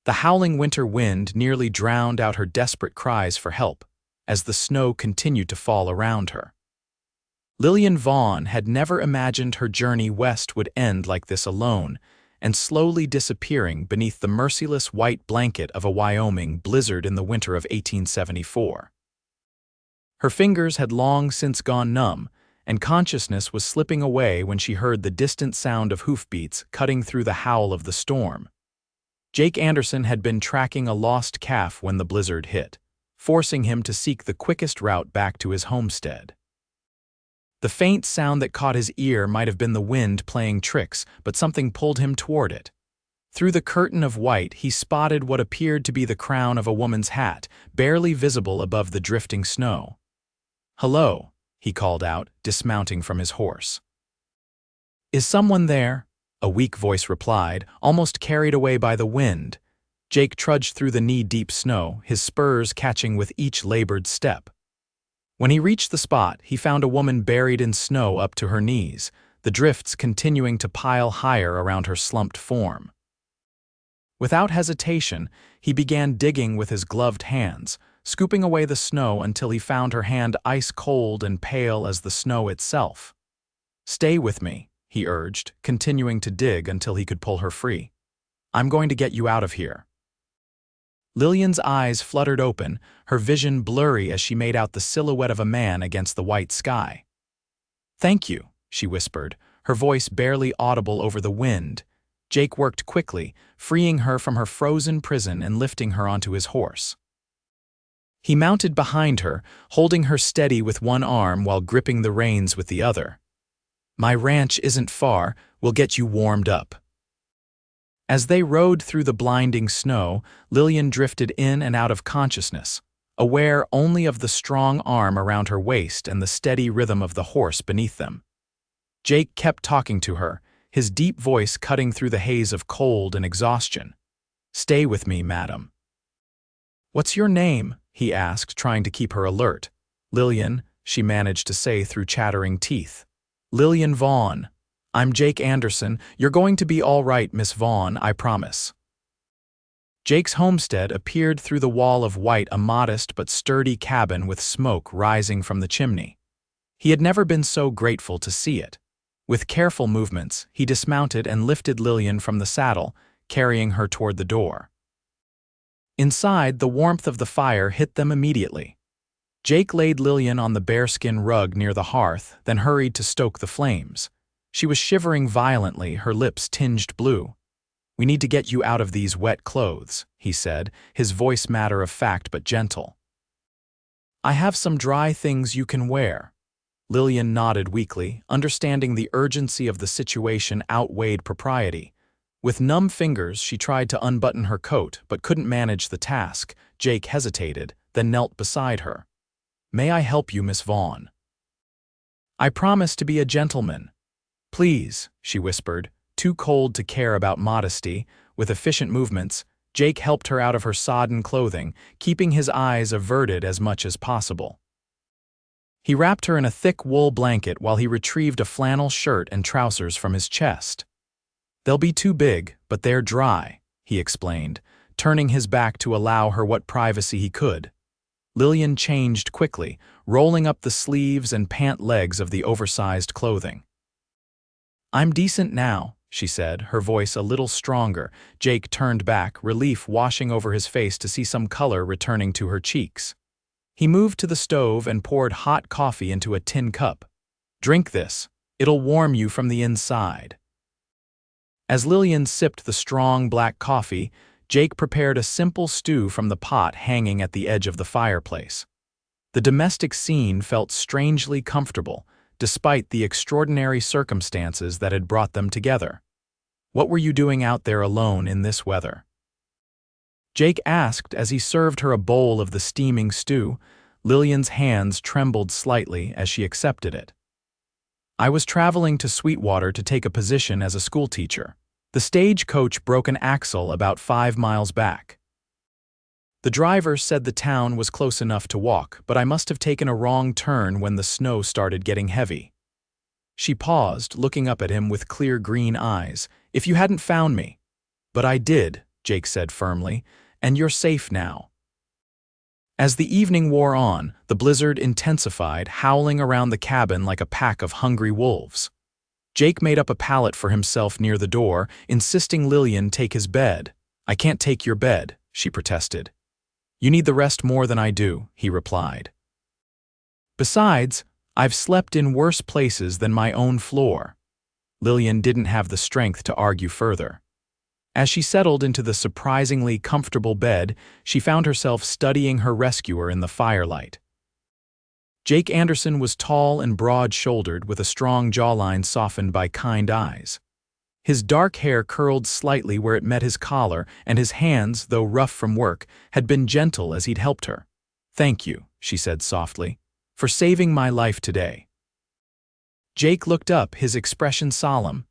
The howling winter wind nearly drowned out her desperate cries for help as the snow continued to fall around her. Lillian Vaughn had never imagined her journey west would end like this alone and slowly disappearing beneath the merciless white blanket of a Wyoming blizzard in the winter of 1874. Her fingers had long since gone numb, and consciousness was slipping away when she heard the distant sound of hoofbeats cutting through the howl of the storm. Jake Anderson had been tracking a lost calf when the blizzard hit, forcing him to seek the quickest route back to his homestead. The faint sound that caught his ear might have been the wind playing tricks, but something pulled him toward it. Through the curtain of white, he spotted what appeared to be the crown of a woman's hat, barely visible above the drifting snow. "Hello," he called out, dismounting from his horse. "Is someone there?" a weak voice replied, almost carried away by the wind. Jake trudged through the knee-deep snow, his spurs catching with each labored step. When he reached the spot, he found a woman buried in snow up to her knees, the drifts continuing to pile higher around her slumped form. Without hesitation, he began digging with his gloved hands, scooping away the snow until he found her hand ice-cold and pale as the snow itself. "Stay with me," he urged, continuing to dig until he could pull her free. "I'm going to get you out of here." Lillian's eyes fluttered open, her vision blurry as she made out the silhouette of a man against the white sky. "Thank you," she whispered, her voice barely audible over the wind. Jake worked quickly, freeing her from her frozen prison and lifting her onto his horse. He mounted behind her, holding her steady with one arm while gripping the reins with the other. "My ranch isn't far, we'll get you warmed up." As they rode through the blinding snow, Lillian drifted in and out of consciousness, aware only of the strong arm around her waist and the steady rhythm of the horse beneath them. Jake kept talking to her, his deep voice cutting through the haze of cold and exhaustion. "Stay with me, madam." "What's your name?" he asked, trying to keep her alert. "Lillian," she managed to say through chattering teeth. "Lillian Vaughn. I'm Jake Anderson. You're going to be all right, Miss Vaughn, I promise." Jake's homestead appeared through the wall of white, a modest but sturdy cabin with smoke rising from the chimney. He had never been so grateful to see it. With careful movements, he dismounted and lifted Lillian from the saddle, carrying her toward the door. Inside, the warmth of the fire hit them immediately. Jake laid Lillian on the bearskin rug near the hearth, then hurried to stoke the flames. She was shivering violently, her lips tinged blue. "We need to get you out of these wet clothes," he said, his voice matter-of-fact but gentle. "I have some dry things you can wear." Lillian nodded weakly, understanding the urgency of the situation outweighed propriety. With numb fingers, she tried to unbutton her coat, but couldn't manage the task. Jake hesitated, then knelt beside her. "May I help you, Miss Vaughn?" "I promise to be a gentleman." "Please," she whispered, too cold to care about modesty. With efficient movements, Jake helped her out of her sodden clothing, keeping his eyes averted as much as possible. He wrapped her in a thick wool blanket while he retrieved a flannel shirt and trousers from his chest. "They'll be too big, but they're dry," he explained, turning his back to allow her what privacy he could. Lillian changed quickly, rolling up the sleeves and pant legs of the oversized clothing. "I'm decent now," she said, her voice a little stronger. Jake turned back, relief washing over his face to see some color returning to her cheeks. He moved to the stove and poured hot coffee into a tin cup. "Drink this. It'll warm you from the inside." As Lillian sipped the strong black coffee, Jake prepared a simple stew from the pot hanging at the edge of the fireplace. The domestic scene felt strangely comfortable, despite the extraordinary circumstances that had brought them together. "What were you doing out there alone in this weather?" Jake asked as he served her a bowl of the steaming stew. Lillian's hands trembled slightly as she accepted it. "I was traveling to Sweetwater to take a position as a schoolteacher. The stagecoach broke an axle about 5 miles back. The driver said the town was close enough to walk, but I must have taken a wrong turn when the snow started getting heavy." She paused, looking up at him with clear green eyes. "If you hadn't found me." "But I did," Jake said firmly, "and you're safe now." As the evening wore on, the blizzard intensified, howling around the cabin like a pack of hungry wolves. Jake made up a pallet for himself near the door, insisting Lillian take his bed. "I can't take your bed," she protested. "You need the rest more than I do," he replied. "Besides, I've slept in worse places than my own floor." Lillian didn't have the strength to argue further. As she settled into the surprisingly comfortable bed, she found herself studying her rescuer in the firelight. Jake Anderson was tall and broad-shouldered with a strong jawline softened by kind eyes. His dark hair curled slightly where it met his collar, and his hands, though rough from work, had been gentle as he'd helped her. "Thank you," she said softly, "for saving my life today." Jake looked up, his expression solemn.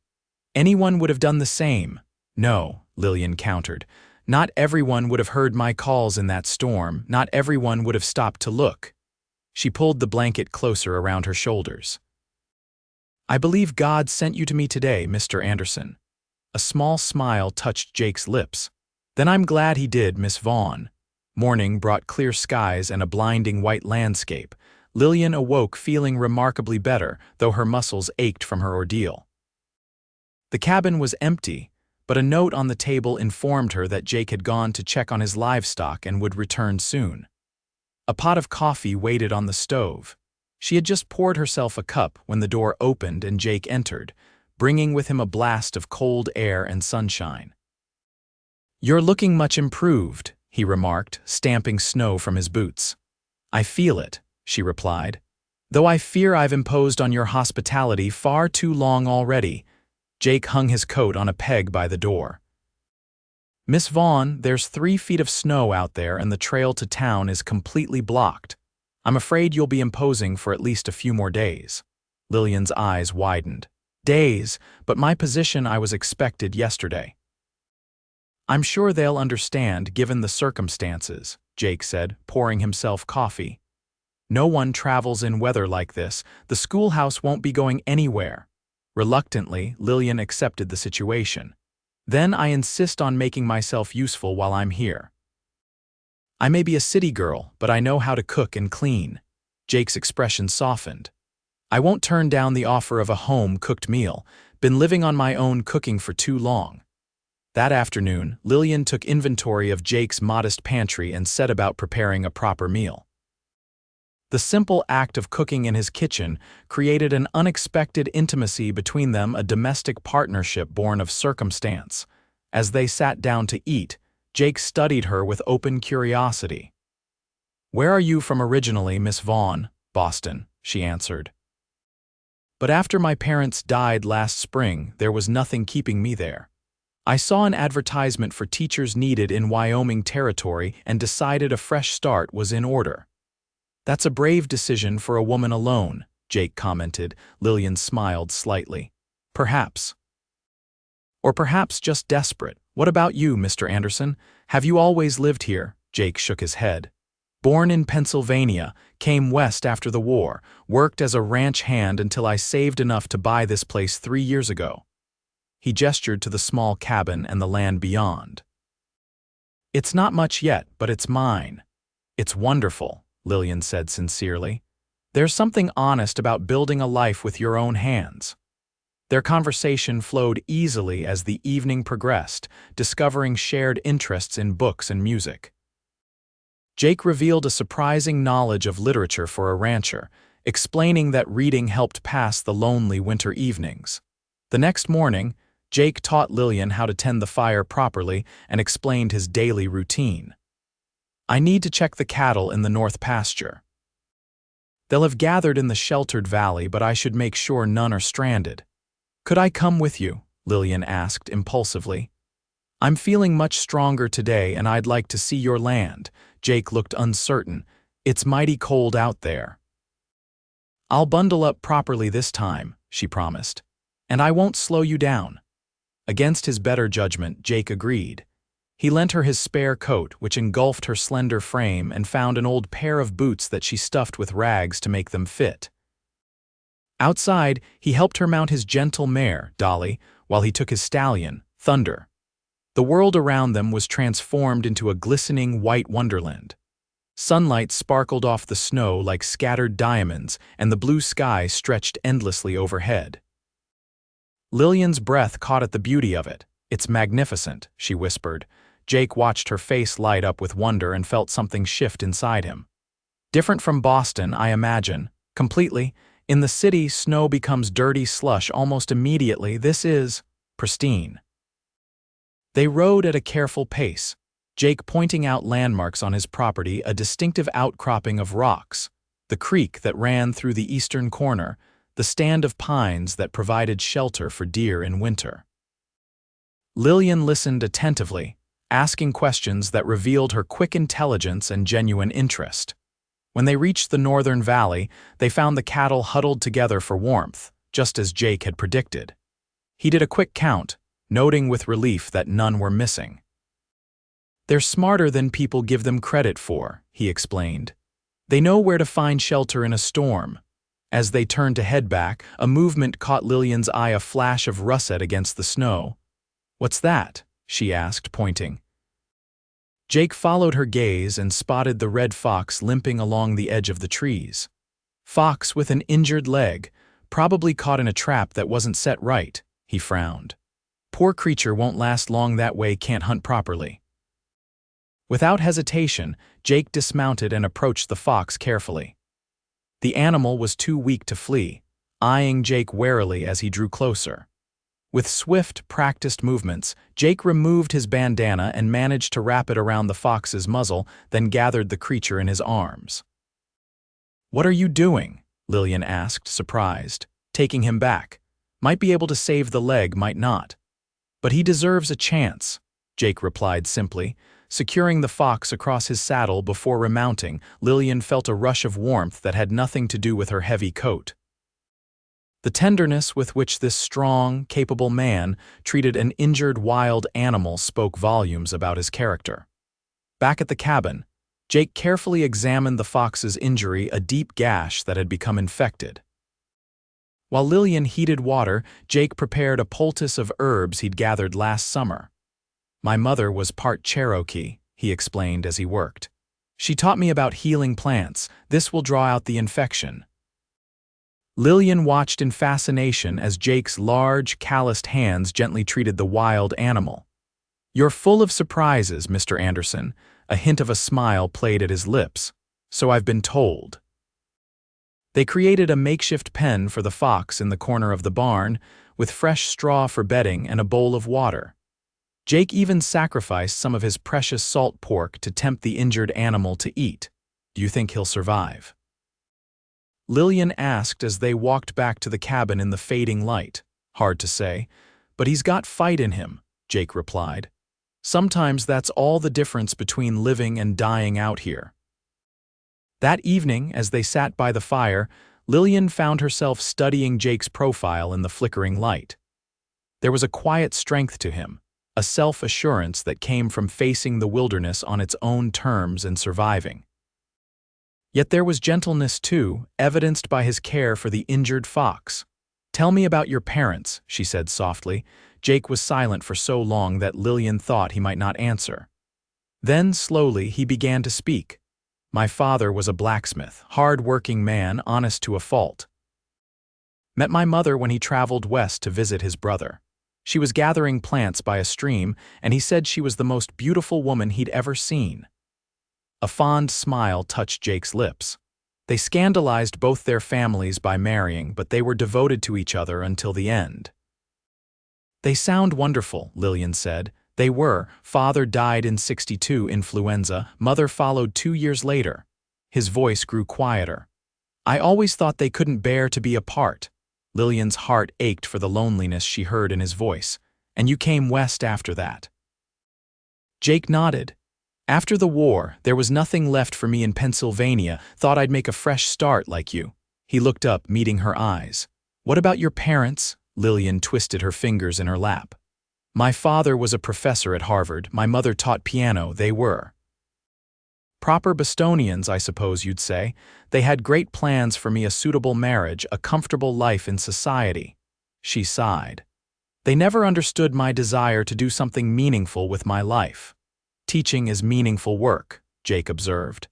"Anyone would have done the same." "No," Lillian countered. "Not everyone would have heard my calls in that storm. Not everyone would have stopped to look." She pulled the blanket closer around her shoulders. "I believe God sent you to me today, Mr. Anderson." A small smile touched Jake's lips. "Then I'm glad he did, Miss Vaughn." Morning brought clear skies and a blinding white landscape. Lillian awoke feeling remarkably better, though her muscles ached from her ordeal. The cabin was empty, but a note on the table informed her that Jake had gone to check on his livestock and would return soon. A pot of coffee waited on the stove. She had just poured herself a cup when the door opened and Jake entered, bringing with him a blast of cold air and sunshine. "You're looking much improved," he remarked, stamping snow from his boots. "I feel it," she replied, "though I fear I've imposed on your hospitality far too long already." Jake hung his coat on a peg by the door. "Miss Vaughn, there's 3 feet of snow out there and the trail to town is completely blocked. I'm afraid you'll be imposing for at least a few more days." Lillian's eyes widened. "Days, but my position I was expected yesterday." "I'm sure they'll understand given the circumstances," Jake said, pouring himself coffee. "No one travels in weather like this. The schoolhouse won't be going anywhere." Reluctantly, Lillian accepted the situation. "Then I insist on making myself useful while I'm here. I may be a city girl, but I know how to cook and clean." Jake's expression softened. "I won't turn down the offer of a home-cooked meal. Been living on my own cooking for too long." That afternoon, Lillian took inventory of Jake's modest pantry and set about preparing a proper meal. The simple act of cooking in his kitchen created an unexpected intimacy between them, a domestic partnership born of circumstance. As they sat down to eat, Jake studied her with open curiosity. "Where are you from originally, Miss Vaughn?" "Boston," she answered. "But after my parents died last spring, there was nothing keeping me there. I saw an advertisement for teachers needed in Wyoming territory and decided a fresh start was in order." "That's a brave decision for a woman alone," Jake commented. Lillian smiled slightly. "Perhaps. Or perhaps just desperate. What about you, Mr. Anderson? Have you always lived here?" Jake shook his head. "Born in Pennsylvania, came west after the war, worked as a ranch hand until I saved enough to buy this place 3 years ago." He gestured to the small cabin and the land beyond. "It's not much yet, but it's mine." "It's wonderful," Lillian said sincerely. "There's something honest about building a life with your own hands." Their conversation flowed easily as the evening progressed, discovering shared interests in books and music. Jake revealed a surprising knowledge of literature for a rancher, explaining that reading helped pass the lonely winter evenings. The next morning, Jake taught Lillian how to tend the fire properly and explained his daily routine. "I need to check the cattle in the north pasture. They'll have gathered in the sheltered valley, but I should make sure none are stranded." "Could I come with you?" Lillian asked impulsively. "I'm feeling much stronger today and I'd like to see your land." Jake looked uncertain. "It's mighty cold out there." "I'll bundle up properly this time," she promised. "And I won't slow you down." Against his better judgment, Jake agreed. He lent her his spare coat, which engulfed her slender frame, and found an old pair of boots that she stuffed with rags to make them fit. Outside, he helped her mount his gentle mare, Dolly, while he took his stallion, Thunder. The world around them was transformed into a glistening white wonderland. Sunlight sparkled off the snow like scattered diamonds, and the blue sky stretched endlessly overhead. Lillian's breath caught at the beauty of it. "It's magnificent," she whispered. Jake watched her face light up with wonder and felt something shift inside him. "Different from Boston, I imagine. Completely. In the city, snow becomes dirty slush almost immediately. This is pristine." They rode at a careful pace, Jake pointing out landmarks on his property, a distinctive outcropping of rocks, the creek that ran through the eastern corner, the stand of pines that provided shelter for deer in winter. Lillian listened attentively, asking questions that revealed her quick intelligence and genuine interest. When they reached the northern valley, they found the cattle huddled together for warmth, just as Jake had predicted. He did a quick count, noting with relief that none were missing. "They're smarter than people give them credit for," he explained. "They know where to find shelter in a storm." As they turned to head back, a movement caught Lillian's eye, a flash of russet against the snow. "What's that?" she asked, pointing. Jake followed her gaze and spotted the red fox limping along the edge of the trees. "Fox with an injured leg, probably caught in a trap that wasn't set right," he frowned. "Poor creature won't last long that way, can't hunt properly." Without hesitation, Jake dismounted and approached the fox carefully. The animal was too weak to flee, eyeing Jake warily as he drew closer. With swift, practiced movements, Jake removed his bandana and managed to wrap it around the fox's muzzle, then gathered the creature in his arms. "What are you doing?" Lillian asked, surprised. "Taking him back. Might be able to save the leg, might not." "But he deserves a chance," Jake replied simply. Securing the fox across his saddle before remounting, Lillian felt a rush of warmth that had nothing to do with her heavy coat. The tenderness with which this strong, capable man treated an injured wild animal spoke volumes about his character. Back at the cabin, Jake carefully examined the fox's injury, a deep gash that had become infected. While Lillian heated water, Jake prepared a poultice of herbs he'd gathered last summer. "My mother was part Cherokee," he explained as he worked. "She taught me about healing plants. This will draw out the infection." Lillian watched in fascination as Jake's large, calloused hands gently treated the wild animal. "You're full of surprises, Mr. Anderson." A hint of a smile played at his lips. "So I've been told." They created a makeshift pen for the fox in the corner of the barn, with fresh straw for bedding and a bowl of water. Jake even sacrificed some of his precious salt pork to tempt the injured animal to eat. "Do you think he'll survive?" Lillian asked as they walked back to the cabin in the fading light. "Hard to say, but he's got fight in him," Jake replied. "Sometimes that's all the difference between living and dying out here." That evening, as they sat by the fire, Lillian found herself studying Jake's profile in the flickering light. There was a quiet strength to him, a self-assurance that came from facing the wilderness on its own terms and surviving. Yet there was gentleness too, evidenced by his care for the injured fox. "Tell me about your parents," she said softly. Jake was silent for so long that Lillian thought he might not answer. Then, slowly, he began to speak. "My father was a blacksmith, hard-working man, honest to a fault. Met my mother when he traveled west to visit his brother. She was gathering plants by a stream, and he said she was the most beautiful woman he'd ever seen." A fond smile touched Jake's lips. They scandalized both their families by marrying, but they were devoted to each other until the end. "They sound wonderful," Lillian said. "They were. Father died in '62, influenza. Mother followed 2 years later." His voice grew quieter. "I always thought they couldn't bear to be apart." Lillian's heart ached for the loneliness she heard in his voice. "And you came west after that?" Jake nodded. "After the war, there was nothing left for me in Pennsylvania. Thought I'd make a fresh start like you." He looked up, meeting her eyes. "What about your parents?" Lillian twisted her fingers in her lap. "My father was a professor at Harvard. My mother taught piano. They were proper Bostonians, I suppose you'd say. They had great plans for me, a suitable marriage, a comfortable life in society." She sighed. They never understood my desire to do something meaningful with my life. Teaching is meaningful work, Jake observed.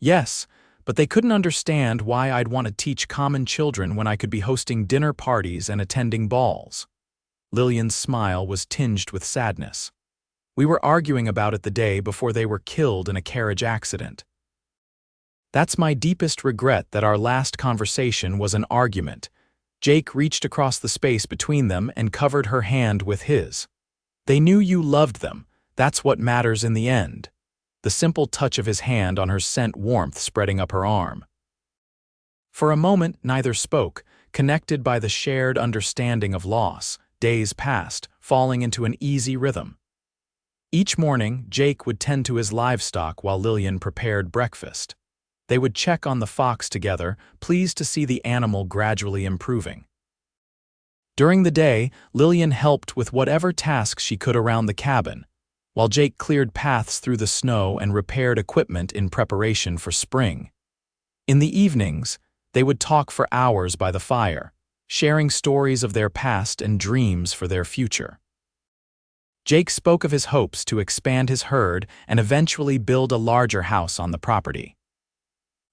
Yes, but they couldn't understand why I'd want to teach common children when I could be hosting dinner parties and attending balls. Lillian's smile was tinged with sadness. We were arguing about it the day before they were killed in a carriage accident. That's my deepest regret, that our last conversation was an argument. Jake reached across the space between them and covered her hand with his. They knew you loved them. That's what matters in the end. The simple touch of his hand on her sent warmth spreading up her arm. For a moment, neither spoke, connected by the shared understanding of loss. Days passed, falling into an easy rhythm. Each morning, Jake would tend to his livestock while Lillian prepared breakfast. They would check on the fox together, pleased to see the animal gradually improving. During the day, Lillian helped with whatever tasks she could around the cabin, while Jake cleared paths through the snow and repaired equipment in preparation for spring. In the evenings, they would talk for hours by the fire, sharing stories of their past and dreams for their future. Jake spoke of his hopes to expand his herd and eventually build a larger house on the property.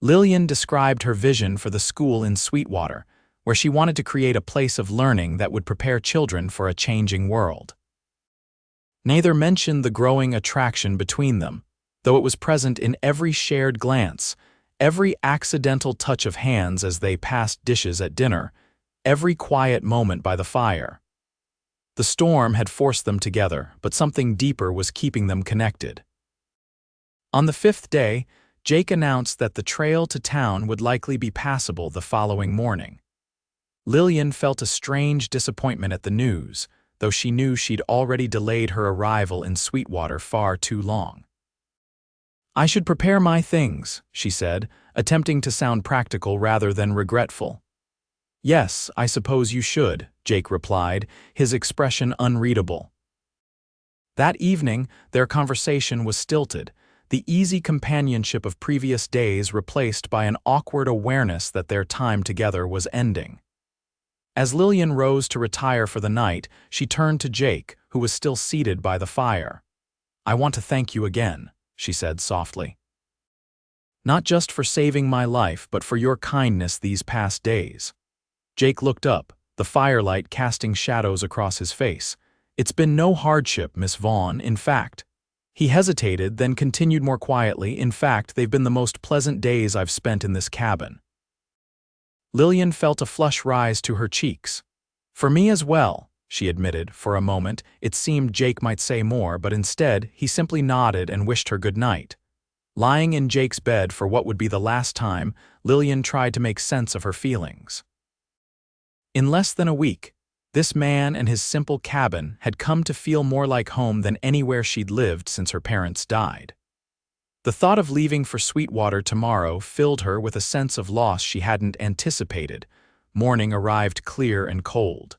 Lillian described her vision for the school in Sweetwater, where she wanted to create a place of learning that would prepare children for a changing world. Neither mentioned the growing attraction between them, though it was present in every shared glance, every accidental touch of hands as they passed dishes at dinner, every quiet moment by the fire. The storm had forced them together, but something deeper was keeping them connected. On the fifth day, Jake announced that the trail to town would likely be passable the following morning. Lillian felt a strange disappointment at the news, though she knew she'd already delayed her arrival in Sweetwater far too long. "I should prepare my things," she said, attempting to sound practical rather than regretful. "Yes, I suppose you should," Jake replied, his expression unreadable. That evening, their conversation was stilted, the easy companionship of previous days replaced by an awkward awareness that their time together was ending. As Lillian rose to retire for the night, she turned to Jake, who was still seated by the fire. "I want to thank you again," she said softly. "Not just for saving my life, but for your kindness these past days." Jake looked up, the firelight casting shadows across his face. "It's been no hardship, Miss Vaughn, in fact." He hesitated, then continued more quietly, "In fact, they've been the most pleasant days I've spent in this cabin." Lillian felt a flush rise to her cheeks. "For me as well," she admitted. For a moment, it seemed Jake might say more, but instead, he simply nodded and wished her good night. Lying in Jake's bed for what would be the last time, Lillian tried to make sense of her feelings. In less than a week, this man and his simple cabin had come to feel more like home than anywhere she'd lived since her parents died. The thought of leaving for Sweetwater tomorrow filled her with a sense of loss she hadn't anticipated. Morning arrived clear and cold.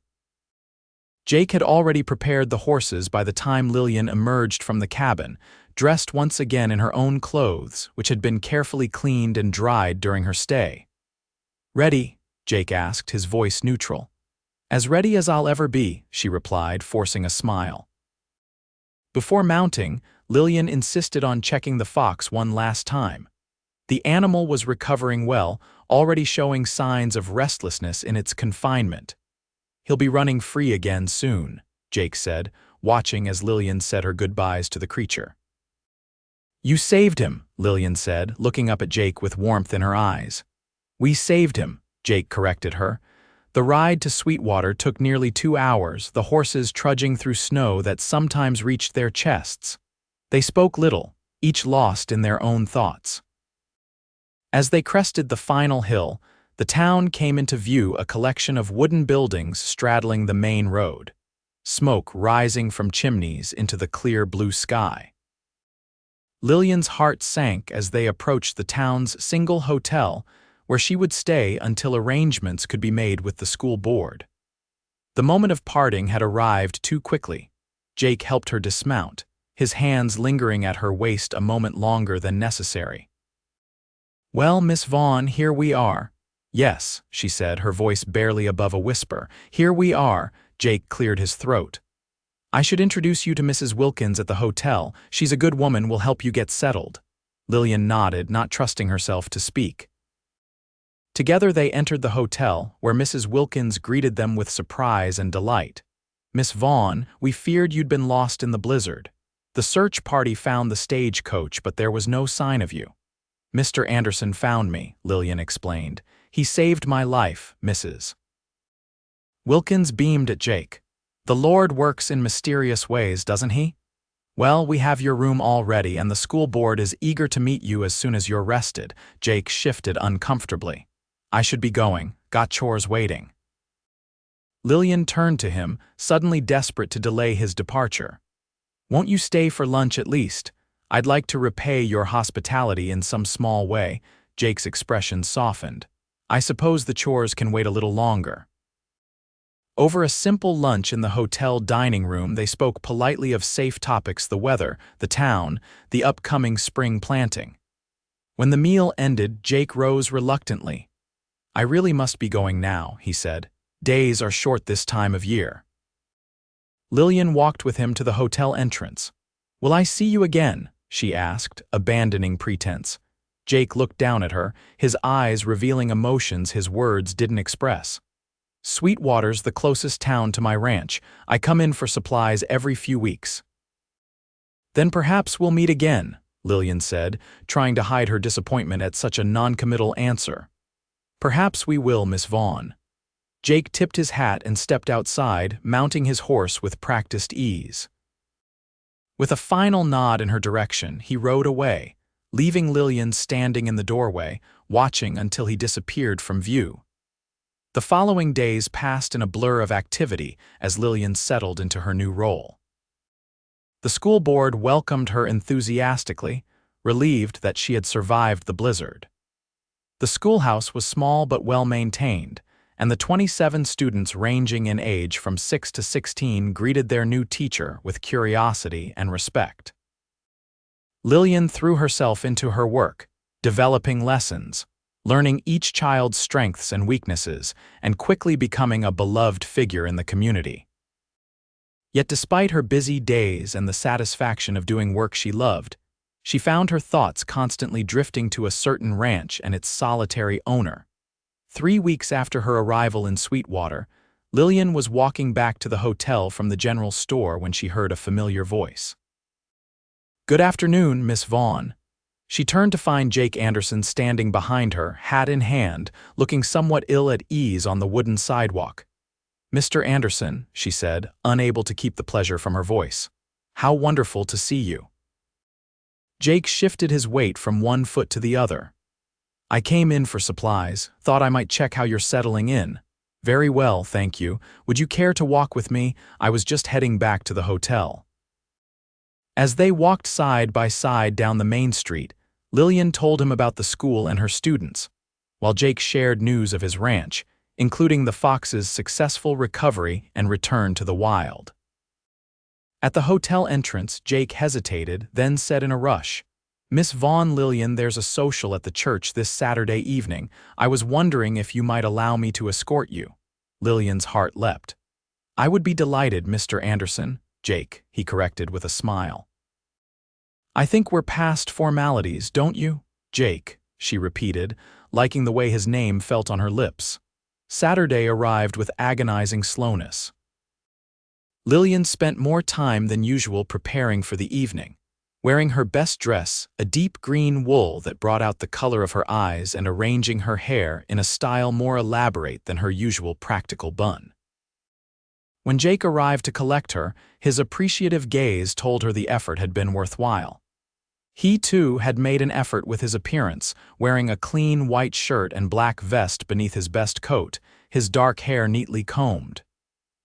Jake had already prepared the horses by the time Lillian emerged from the cabin, dressed once again in her own clothes, which had been carefully cleaned and dried during her stay. "Ready?" Jake asked, his voice neutral. "As ready as I'll ever be," she replied, forcing a smile. Before mounting, Lillian insisted on checking the fox one last time. The animal was recovering well, already showing signs of restlessness in its confinement. "He'll be running free again soon," Jake said, watching as Lillian said her goodbyes to the creature. "You saved him," Lillian said, looking up at Jake with warmth in her eyes. "We saved him," Jake corrected her. The ride to Sweetwater took nearly 2 hours, the horses trudging through snow that sometimes reached their chests. They spoke little, each lost in their own thoughts. As they crested the final hill, the town came into view, a collection of wooden buildings straddling the main road, smoke rising from chimneys into the clear blue sky. Lillian's heart sank as they approached the town's single hotel, where she would stay until arrangements could be made with the school board. The moment of parting had arrived too quickly. Jake helped her dismount, his hands lingering at her waist a moment longer than necessary. "Well, Miss Vaughn, here we are." "Yes," she said, her voice barely above a whisper. "Here we are. Jake cleared his throat. "I should introduce you to Mrs. Wilkins at the hotel. She's a good woman, will help you get settled." Lillian nodded, not trusting herself to speak. Together they entered the hotel, where Mrs. Wilkins greeted them with surprise and delight. "Miss Vaughn, we feared you'd been lost in the blizzard. The search party found the stagecoach, but there was no sign of you." "Mr. Anderson found me," Lillian explained. "He saved my life, Mrs." Wilkins beamed at Jake. "The Lord works in mysterious ways, doesn't he? Well, we have your room all ready, and the school board is eager to meet you as soon as you're rested." Jake shifted uncomfortably. "I should be going. Got chores waiting." Lillian turned to him, suddenly desperate to delay his departure. "Won't you stay for lunch at least? I'd like to repay your hospitality in some small way." Jake's expression softened. "I suppose the chores can wait a little longer." Over a simple lunch in the hotel dining room, they spoke politely of safe topics: the weather, the town, the upcoming spring planting. When the meal ended, Jake rose reluctantly. "I really must be going now," he said. "Days are short this time of year." Lillian walked with him to the hotel entrance. "Will I see you again?" she asked, abandoning pretense. Jake looked down at her, his eyes revealing emotions his words didn't express. "Sweetwater's the closest town to my ranch. I come in for supplies every few weeks." "Then perhaps we'll meet again," Lillian said, trying to hide her disappointment at such a noncommittal answer. "Perhaps we will, Miss Vaughn." Jake tipped his hat and stepped outside, mounting his horse with practiced ease. With a final nod in her direction, he rode away, leaving Lillian standing in the doorway, watching until he disappeared from view. The following days passed in a blur of activity as Lillian settled into her new role. The school board welcomed her enthusiastically, relieved that she had survived the blizzard. The schoolhouse was small but well-maintained, and the 27 students ranging in age from 6 to 16 greeted their new teacher with curiosity and respect. Lillian threw herself into her work, developing lessons, learning each child's strengths and weaknesses, and quickly becoming a beloved figure in the community. Yet despite her busy days and the satisfaction of doing work she loved, she found her thoughts constantly drifting to a certain ranch and its solitary owner. 3 weeks after her arrival in Sweetwater, Lillian was walking back to the hotel from the general store when she heard a familiar voice. "Good afternoon, Miss Vaughn." She turned to find Jake Anderson standing behind her, hat in hand, looking somewhat ill at ease on the wooden sidewalk. "Mr. Anderson," she said, unable to keep the pleasure from her voice. "How wonderful to see you." Jake shifted his weight from one foot to the other. "I came in for supplies, thought I might check how you're settling in." "Very well, thank you. Would you care to walk with me? I was just heading back to the hotel." As they walked side by side down the main street, Lillian told him about the school and her students, while Jake shared news of his ranch, including the fox's successful recovery and return to the wild. At the hotel entrance, Jake hesitated, then said in a rush, "Miss Vaughn, Lillian, there's a social at the church this Saturday evening. I was wondering if you might allow me to escort you." Lillian's heart leapt. "I would be delighted, Mr. Anderson." "Jake," he corrected with a smile. "I think we're past formalities, don't you?" "Jake," she repeated, liking the way his name felt on her lips. Saturday arrived with agonizing slowness. Lillian spent more time than usual preparing for the evening, wearing her best dress, a deep green wool that brought out the color of her eyes, and arranging her hair in a style more elaborate than her usual practical bun. When Jake arrived to collect her, his appreciative gaze told her the effort had been worthwhile. He, too, had made an effort with his appearance, wearing a clean white shirt and black vest beneath his best coat, his dark hair neatly combed.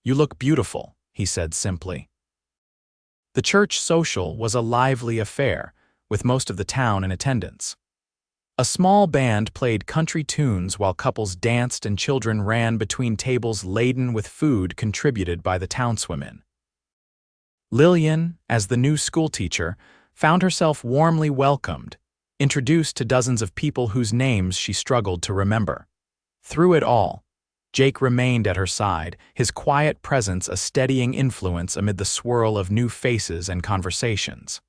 "You look beautiful," he said simply. The church social was a lively affair, with most of the town in attendance. A small band played country tunes while couples danced and children ran between tables laden with food contributed by the townswomen. Lillian, as the new schoolteacher, found herself warmly welcomed, introduced to dozens of people whose names she struggled to remember. Through it all, Jake remained at her side, his quiet presence a steadying influence amid the swirl of new faces and conversations.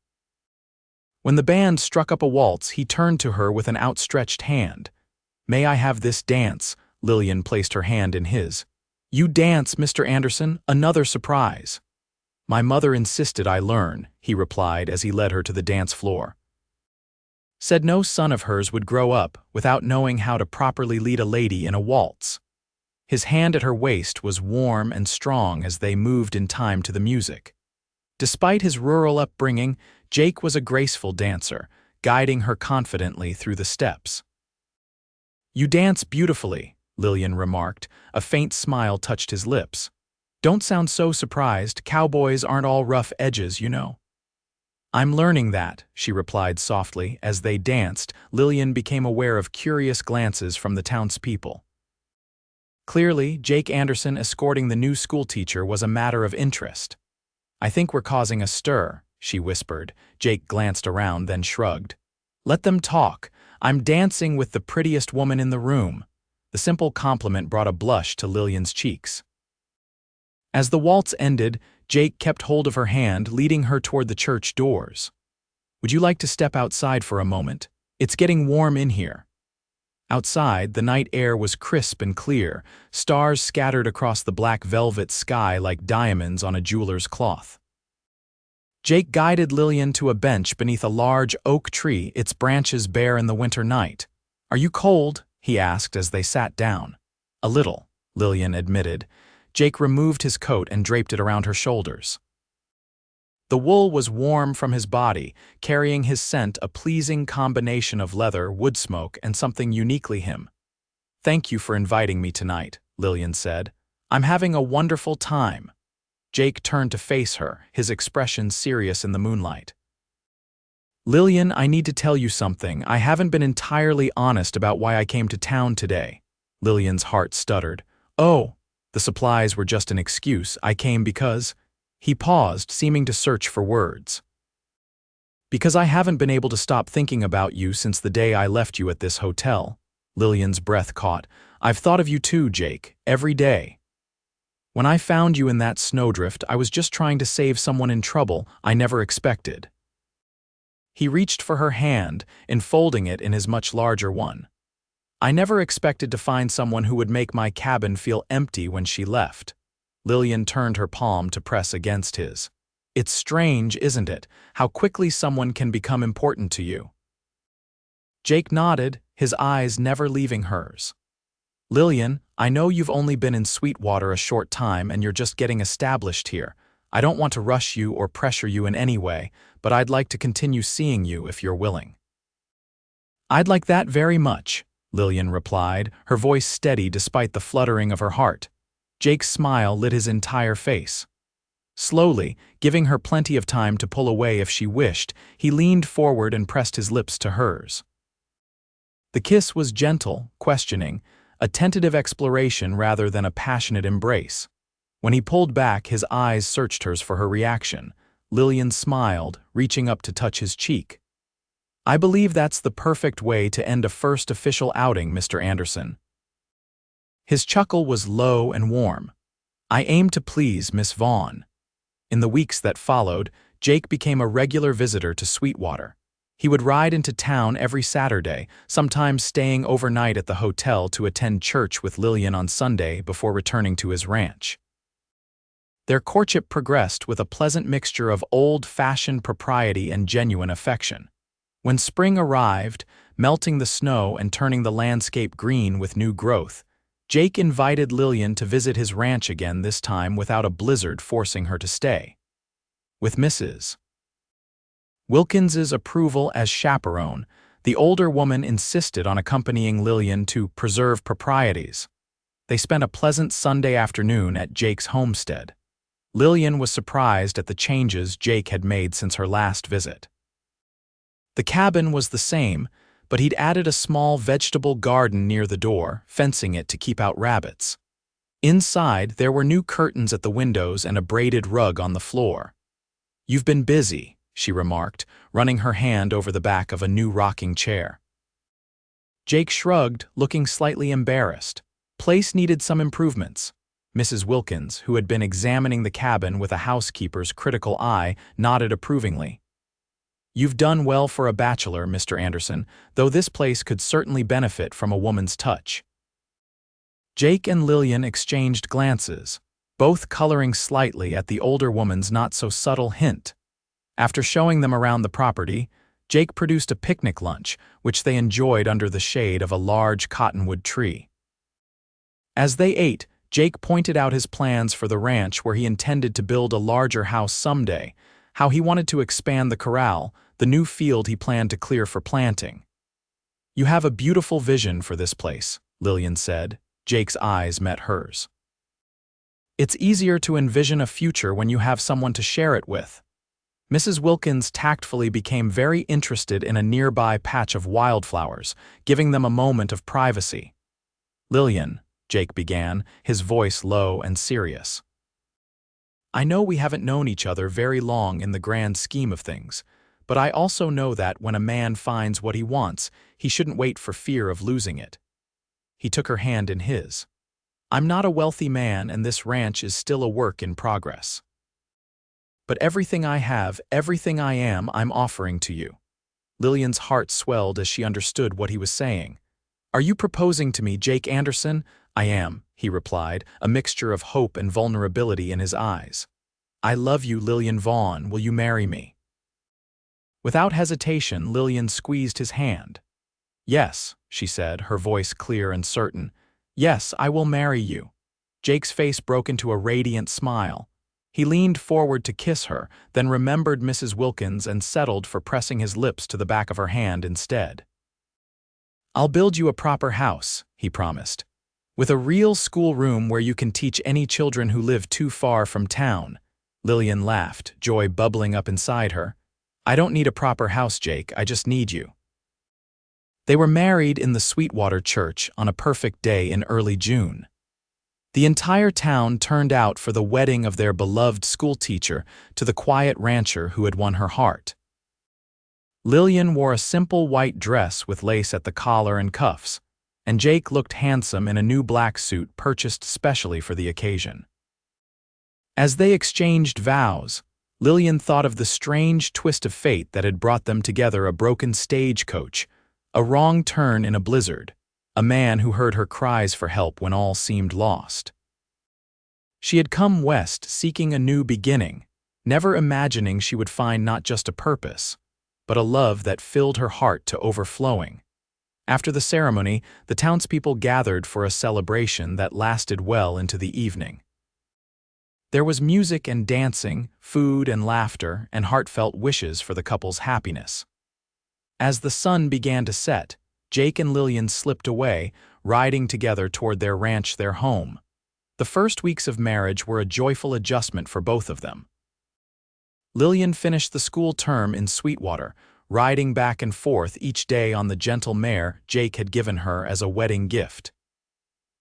When the band struck up a waltz, he turned to her with an outstretched hand. "May I have this dance?" Lillian placed her hand in his. "You dance, Mr. Anderson? Another surprise." "My mother insisted I learn," he replied as he led her to the dance floor. Said no son of hers would grow up without knowing how to properly lead a lady in a waltz. His hand at her waist was warm and strong as they moved in time to the music. Despite his rural upbringing, Jake was a graceful dancer, guiding her confidently through the steps. "You dance beautifully," Lillian remarked. A faint smile touched his lips. "Don't sound so surprised. Cowboys aren't all rough edges, you know." "I'm learning that," she replied softly. As they danced, Lillian became aware of curious glances from the townspeople. Clearly, Jake Anderson escorting the new schoolteacher was a matter of interest. "I think we're causing a stir," she whispered. Jake glanced around, then shrugged. "Let them talk. I'm dancing with the prettiest woman in the room." The simple compliment brought a blush to Lillian's cheeks. As the waltz ended, Jake kept hold of her hand, leading her toward the church doors. "Would you like to step outside for a moment? It's getting warm in here." Outside, the night air was crisp and clear, stars scattered across the black velvet sky like diamonds on a jeweler's cloth. Jake guided Lillian to a bench beneath a large oak tree, its branches bare in the winter night. "Are you cold?" he asked as they sat down. "A little," Lillian admitted. Jake removed his coat and draped it around her shoulders. The wool was warm from his body, carrying his scent, a pleasing combination of leather, wood smoke, and something uniquely him. "Thank you for inviting me tonight," Lillian said. "I'm having a wonderful time." Jake turned to face her, his expression serious in the moonlight. "Lillian, I need to tell you something. I haven't been entirely honest about why I came to town today." Lillian's heart stuttered. "Oh, the supplies were just an excuse. I came because—" He paused, seeming to search for words. "Because I haven't been able to stop thinking about you since the day I left you at this hotel." Lillian's breath caught. "I've thought of you too, Jake, every day. When I found you in that snowdrift, I was just trying to save someone in trouble I never expected." He reached for her hand, enfolding it in his much larger one. "I never expected to find someone who would make my cabin feel empty when she left." Lillian turned her palm to press against his. "It's strange, isn't it, how quickly someone can become important to you?" Jake nodded, his eyes never leaving hers. "Lillian, I know you've only been in Sweetwater a short time and you're just getting established here. I don't want to rush you or pressure you in any way, but I'd like to continue seeing you if you're willing." "I'd like that very much," Lillian replied, her voice steady despite the fluttering of her heart. Jake's smile lit his entire face. Slowly, giving her plenty of time to pull away if she wished, he leaned forward and pressed his lips to hers. The kiss was gentle, questioning, a tentative exploration rather than a passionate embrace. When he pulled back, his eyes searched hers for her reaction. Lillian smiled, reaching up to touch his cheek. "I believe that's the perfect way to end a first official outing, Mr. Anderson." His chuckle was low and warm. "I aim to please Miss Vaughn." In the weeks that followed, Jake became a regular visitor to Sweetwater. He would ride into town every Saturday, sometimes staying overnight at the hotel to attend church with Lillian on Sunday before returning to his ranch. Their courtship progressed with a pleasant mixture of old-fashioned propriety and genuine affection. When spring arrived, melting the snow and turning the landscape green with new growth, Jake invited Lillian to visit his ranch again, this time without a blizzard forcing her to stay. With Mrs. Wilkins's approval as chaperone, the older woman insisted on accompanying Lillian to preserve proprieties. They spent a pleasant Sunday afternoon at Jake's homestead. Lillian was surprised at the changes Jake had made since her last visit. The cabin was the same, but he'd added a small vegetable garden near the door, fencing it to keep out rabbits. Inside, there were new curtains at the windows and a braided rug on the floor. "You've been busy," she remarked, running her hand over the back of a new rocking chair. Jake shrugged, looking slightly embarrassed. place needed some improvements. Mrs. Wilkins, who had been examining the cabin with a housekeeper's critical eye, nodded approvingly. "You've done well for a bachelor, Mr. Anderson, though this place could certainly benefit from a woman's touch." Jake and Lillian exchanged glances, both coloring slightly at the older woman's not-so-subtle hint. After showing them around the property, Jake produced a picnic lunch, which they enjoyed under the shade of a large cottonwood tree. As they ate, Jake pointed out his plans for the ranch where he intended to build a larger house someday, how he wanted to expand the corral, the new field he planned to clear for planting. "You have a beautiful vision for this place," Lillian said. Jake's eyes met hers. "It's easier to envision a future when you have someone to share it with." Mrs. Wilkins tactfully became very interested in a nearby patch of wildflowers, giving them a moment of privacy. "Lillian," Jake began, his voice low and serious, "I know we haven't known each other very long in the grand scheme of things, but I also know that when a man finds what he wants, he shouldn't wait for fear of losing it." He took her hand in his. "I'm not a wealthy man, and this ranch is still a work in progress. But everything I have, everything I am, I'm offering to you." Lillian's heart swelled as she understood what he was saying. "Are you proposing to me, Jake Anderson?" "I am," he replied, a mixture of hope and vulnerability in his eyes. "I love you, Lillian Vaughn. Will you marry me?" Without hesitation, Lillian squeezed his hand. "Yes," she said, her voice clear and certain. "Yes, I will marry you." Jake's face broke into a radiant smile. He leaned forward to kiss her, then remembered Mrs. Wilkins and settled for pressing his lips to the back of her hand instead. "I'll build you a proper house," he promised, "with a real schoolroom where you can teach any children who live too far from town." Lillian laughed, joy bubbling up inside her. "I don't need a proper house, Jake, I just need you." They were married in the Sweetwater Church on a perfect day in early June. The entire town turned out for the wedding of their beloved schoolteacher to the quiet rancher who had won her heart. Lillian wore a simple white dress with lace at the collar and cuffs, and Jake looked handsome in a new black suit purchased specially for the occasion. As they exchanged vows, Lillian thought of the strange twist of fate that had brought them together: a broken stagecoach, a wrong turn in a blizzard, a man who heard her cries for help when all seemed lost. She had come west seeking a new beginning, never imagining she would find not just a purpose, but a love that filled her heart to overflowing. After the ceremony, the townspeople gathered for a celebration that lasted well into the evening. There was music and dancing, food and laughter, and heartfelt wishes for the couple's happiness. As the sun began to set, Jake and Lillian slipped away, riding together toward their ranch, their home. The first weeks of marriage were a joyful adjustment for both of them. Lillian finished the school term in Sweetwater, riding back and forth each day on the gentle mare Jake had given her as a wedding gift.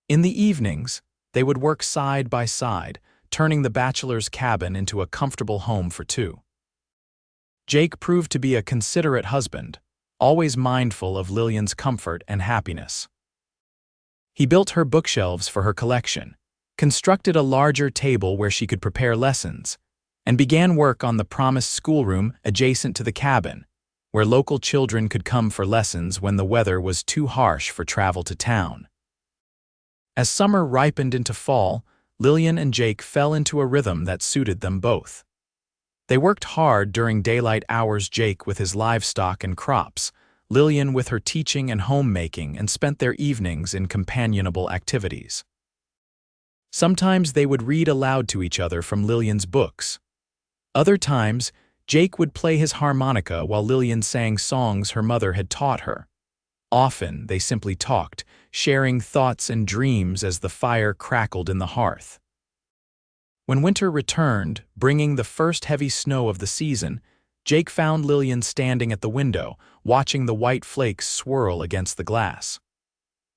In the evenings, they would work side by side, turning the bachelor's cabin into a comfortable home for two. Jake proved to be a considerate husband, always mindful of Lillian's comfort and happiness. He built her bookshelves for her collection, constructed a larger table where she could prepare lessons, and began work on the promised schoolroom adjacent to the cabin, where local children could come for lessons when the weather was too harsh for travel to town. As summer ripened into fall, Lillian and Jake fell into a rhythm that suited them both. They worked hard during daylight hours, Jake with his livestock and crops, Lillian with her teaching and homemaking, and spent their evenings in companionable activities. Sometimes they would read aloud to each other from Lillian's books. Other times, Jake would play his harmonica while Lillian sang songs her mother had taught her. Often, they simply talked, sharing thoughts and dreams as the fire crackled in the hearth. When winter returned, bringing the first heavy snow of the season, Jake found Lillian standing at the window, watching the white flakes swirl against the glass.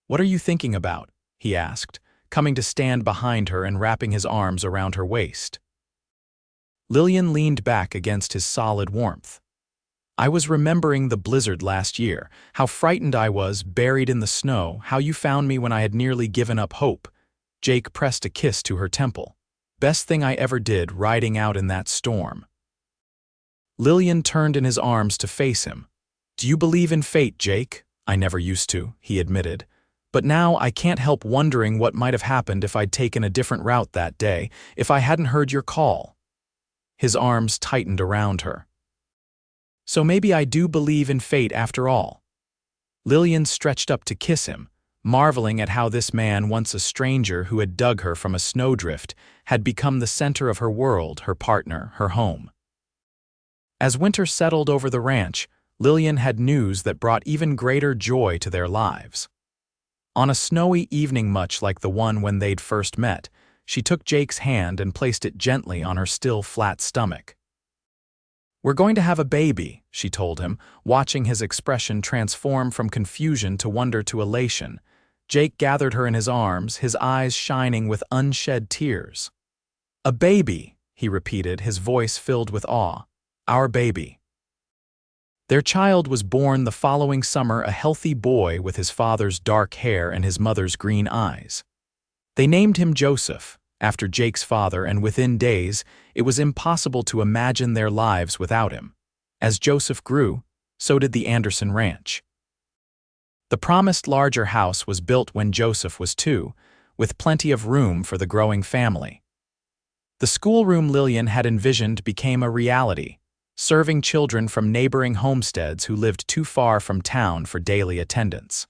"What are you thinking about?" he asked, coming to stand behind her and wrapping his arms around her waist. Lillian leaned back against his solid warmth. I was remembering the blizzard last year, how frightened I was, buried in the snow, how you found me when I had nearly given up hope. Jake pressed a kiss to her temple. Best thing I ever did, riding out in that storm. Lillian turned in his arms to face him. Do you believe in fate, Jake? I never used to, he admitted. But now I can't help wondering what might have happened if I'd taken a different route that day, if I hadn't heard your call. His arms tightened around her. So maybe I do believe in fate after all. Lillian stretched up to kiss him, marveling at how this man, once a stranger who had dug her from a snowdrift, had become the center of her world, her partner, her home. As winter settled over the ranch, Lillian had news that brought even greater joy to their lives. On a snowy evening much like the one when they'd first met, she took Jake's hand and placed it gently on her still flat stomach. We're going to have a baby, she told him, watching his expression transform from confusion to wonder to elation. Jake gathered her in his arms, his eyes shining with unshed tears. A baby, he repeated, his voice filled with awe. Our baby. Their child was born the following summer, a healthy boy with his father's dark hair and his mother's green eyes. They named him Joseph, after Jake's father, and within days, it was impossible to imagine their lives without him. As Joseph grew, so did the Anderson ranch. The promised larger house was built when Joseph was 2, with plenty of room for the growing family. The schoolroom Lillian had envisioned became a reality, serving children from neighboring homesteads who lived too far from town for daily attendance.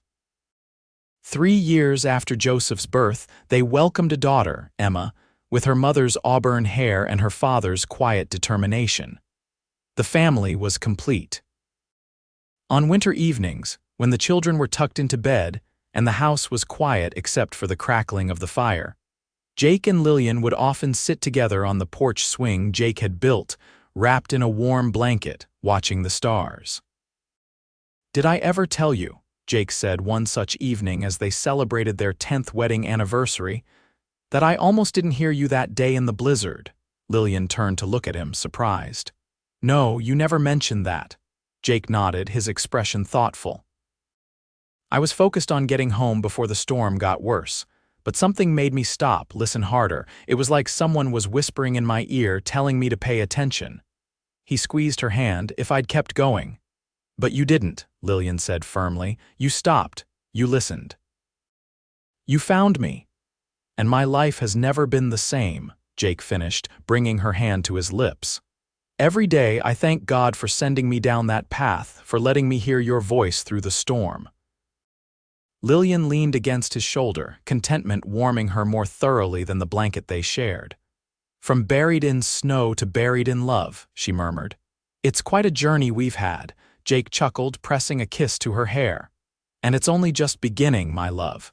3 years after Joseph's birth, they welcomed a daughter, Emma, with her mother's auburn hair and her father's quiet determination. The family was complete. On winter evenings, when the children were tucked into bed and the house was quiet except for the crackling of the fire, Jake and Lillian would often sit together on the porch swing Jake had built, wrapped in a warm blanket, watching the stars. Did I ever tell you, Jake said one such evening as they celebrated their 10th wedding anniversary, that I almost didn't hear you that day in the blizzard? Lillian turned to look at him, surprised. No, you never mentioned that. Jake nodded, his expression thoughtful. I was focused on getting home before the storm got worse, but something made me stop, listen harder. It was like someone was whispering in my ear, telling me to pay attention. He squeezed her hand. If I'd kept going. But you didn't, Lillian said firmly. You stopped. You listened. You found me. And my life has never been the same, Jake finished, bringing her hand to his lips. Every day I thank God for sending me down that path, for letting me hear your voice through the storm. Lillian leaned against his shoulder, contentment warming her more thoroughly than the blanket they shared. From buried in snow to buried in love, she murmured. It's quite a journey we've had, Jake chuckled, pressing a kiss to her hair. And it's only just beginning, my love.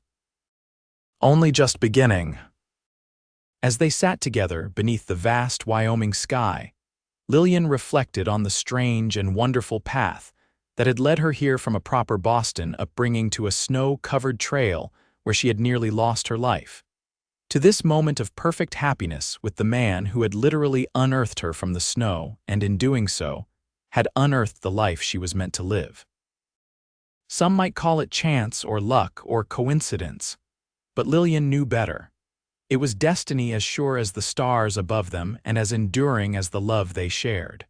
Only just beginning. As they sat together beneath the vast Wyoming sky, Lillian reflected on the strange and wonderful path that had led her here from a proper Boston upbringing to a snow-covered trail where she had nearly lost her life, to this moment of perfect happiness with the man who had literally unearthed her from the snow and, in doing so, had unearthed the life she was meant to live. Some might call it chance or luck or coincidence, but Lillian knew better. It was destiny as sure as the stars above them and as enduring as the love they shared.